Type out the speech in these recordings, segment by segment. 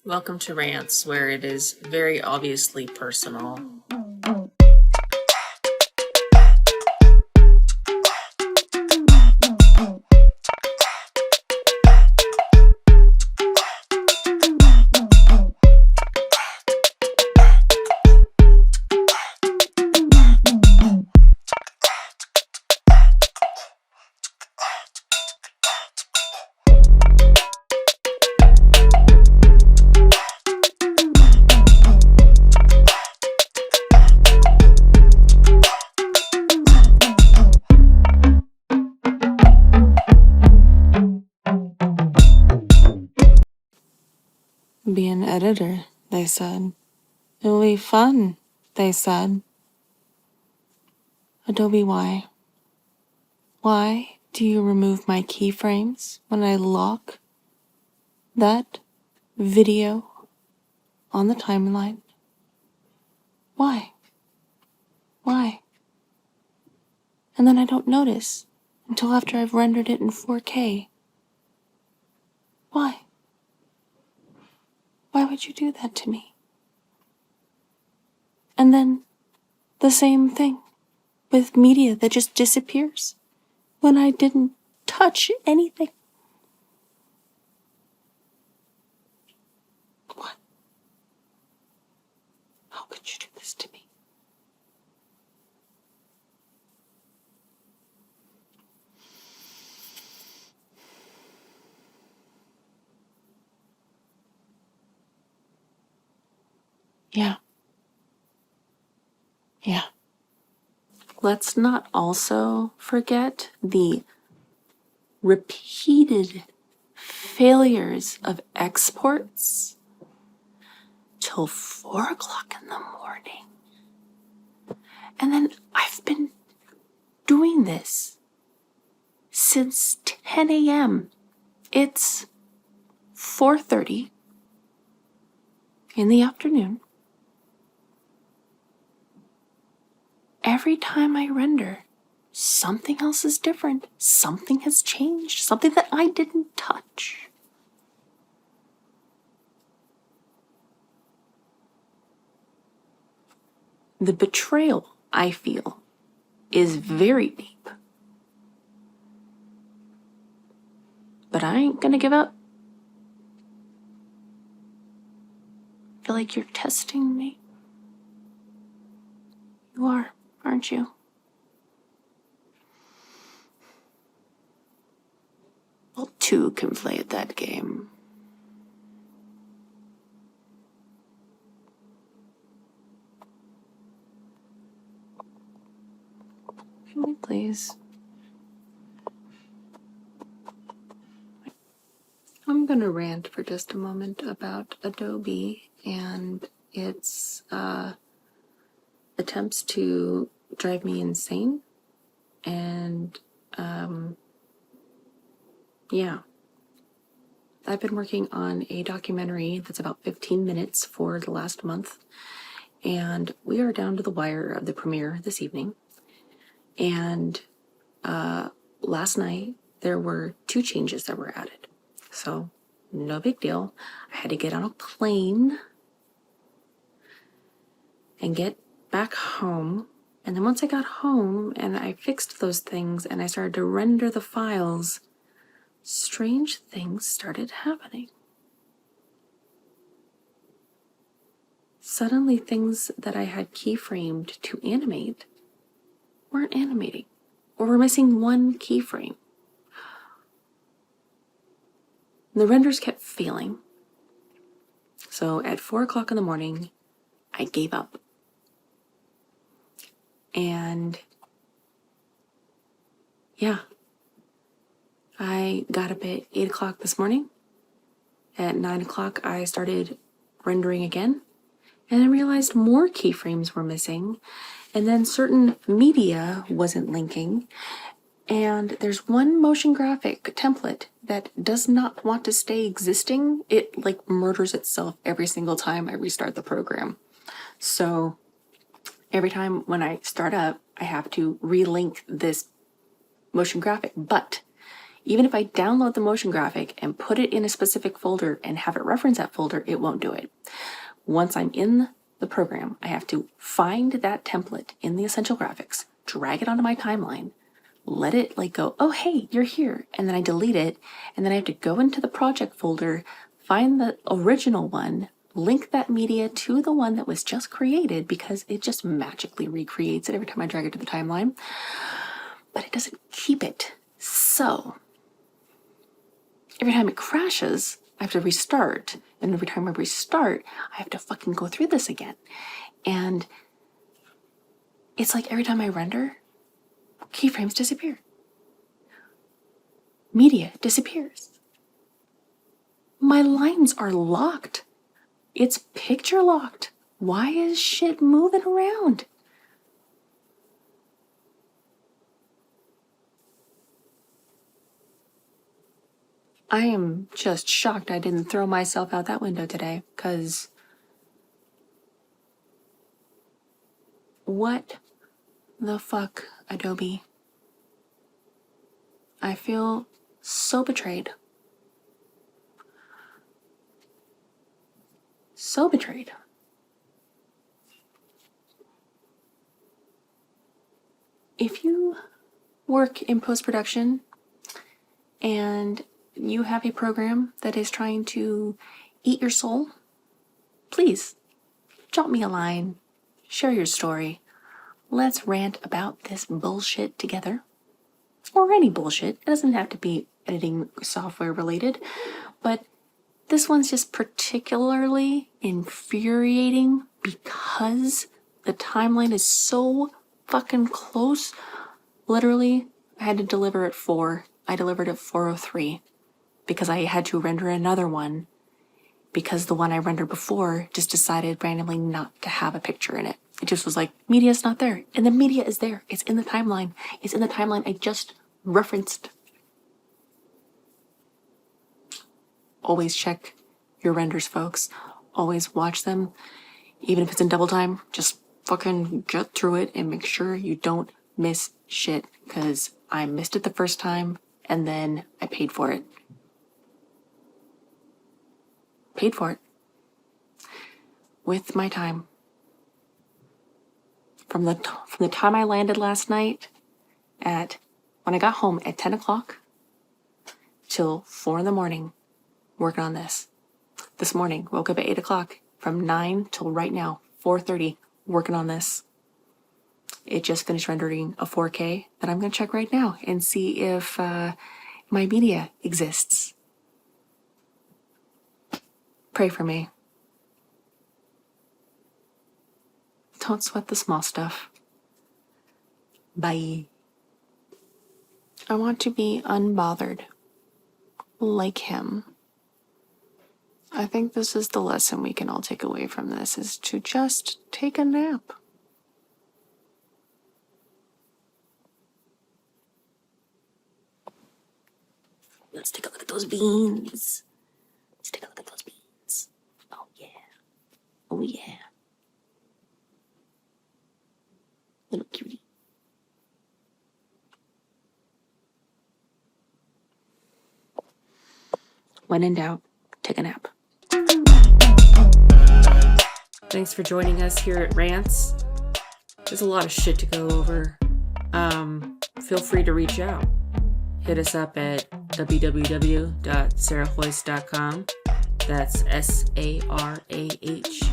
Welcome to RANTS, where it is very obviously personal. Be an editor, they said. It'll be fun, they said. Adobe, why? Why do you remove my keyframes when I lock that video on the timeline? Why? Why? And then I don't notice until after I've rendered it in 4K. Why? Why would you do that to me? And then the same thing with media that just disappears when I didn't touch anything. What? How could you do this to me? Yeah. Let's not also forget the repeated failures of exports till 4 o'clock in the morning. And then I've been doing this since 10 a.m. It's 4:30 in the afternoon. Every time I render, something else is different. Something has changed. Something that I didn't touch. The betrayal I feel is very deep. But I ain't gonna give up. I feel like you're testing me. You are, aren't you? Well, two can play at that game. Can we please? I'm gonna rant for just a moment about Adobe and its attempts to drive me insane. And yeah, I've been working on a documentary that's about 15 minutes for the last month, and we are down to the wire of the premiere this evening. And last night there were 2 changes that were added, so no big deal. I had to get on a plane and get back home. And then once I got home and I fixed those things and I started to render the files, strange things started happening. Suddenly things that I had keyframed to animate weren't animating, or were missing one keyframe. The renders kept failing. So at 4 o'clock in the morning, I gave up. And yeah, I got up at 8 o'clock this morning. At 9 o'clock, I started rendering again. And I realized more keyframes were missing. And then certain media wasn't linking. And there's one motion graphic template that does not want to stay existing. It like murders itself every single time I restart the program. So every time when I start up, I have to relink this motion graphic. But Even if I download the motion graphic and put it in a specific folder and have it reference that folder, it won't do it. Once I'm in the program, I have to find that template in the essential graphics, drag it onto my timeline, let it like go, oh, hey, you're here. And then I delete it. And then I have to go into the project folder, find the original one, link that media to the one that was just created because it just magically recreates it every time I drag it to the timeline. But it doesn't keep it. So every time it crashes, I have to restart. And every time I restart, I have to fucking go through this again. And it's like every time I render, keyframes disappear. Media disappears. My lines are locked. It's picture locked. Why is shit moving around? I am just shocked I didn't throw myself out that window today, because what the fuck, Adobe? I feel so betrayed. So betrayed. If you work in post-production and you have a program that is trying to eat your soul, please drop me a line, share your story. Let's rant about this bullshit together. Or any bullshit. It doesn't have to be editing software related, but this one's just particularly infuriating because the timeline is so fucking close. Literally, I had to deliver at 4. I delivered at 4:03 because I had to render another one because the one I rendered before just decided randomly not to have a picture in it. It just was like, media's not there. And the media is there. It's in the timeline. It's in the timeline I just referenced. Always check your renders, folks. Always watch them. Even if it's in double time, just fucking get through it and make sure you don't miss shit. Because I missed it the first time and then I paid for it. Paid for it. With my time. From the time I landed last night when I got home at 10 o'clock till 4 in the morning working on this. This morning, woke up at 8 o'clock, from 9 till right now, 4:30, working on this. It just finished rendering a 4K that I'm going to check right now and see if my media exists. Pray for me. Don't sweat the small stuff. Bye. I want to be unbothered, like him. I think this is the lesson we can all take away from this, is to just take a nap. Let's take a look at those beans. Let's take a look at those beans. Oh, yeah. Oh, yeah. Little cutie. When in doubt, take a nap. Thanks for joining us here at RANTS. There's a lot of shit to go over. Feel free to reach out. Hit us up at www.sarahhoist.com. That's SARAHHOIST.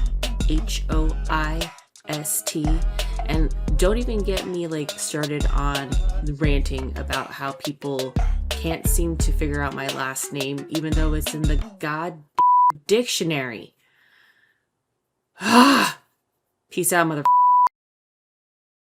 And don't even get me started on ranting about how people can't seem to figure out my last name, even though it's in the god dictionary. Peace out, mother.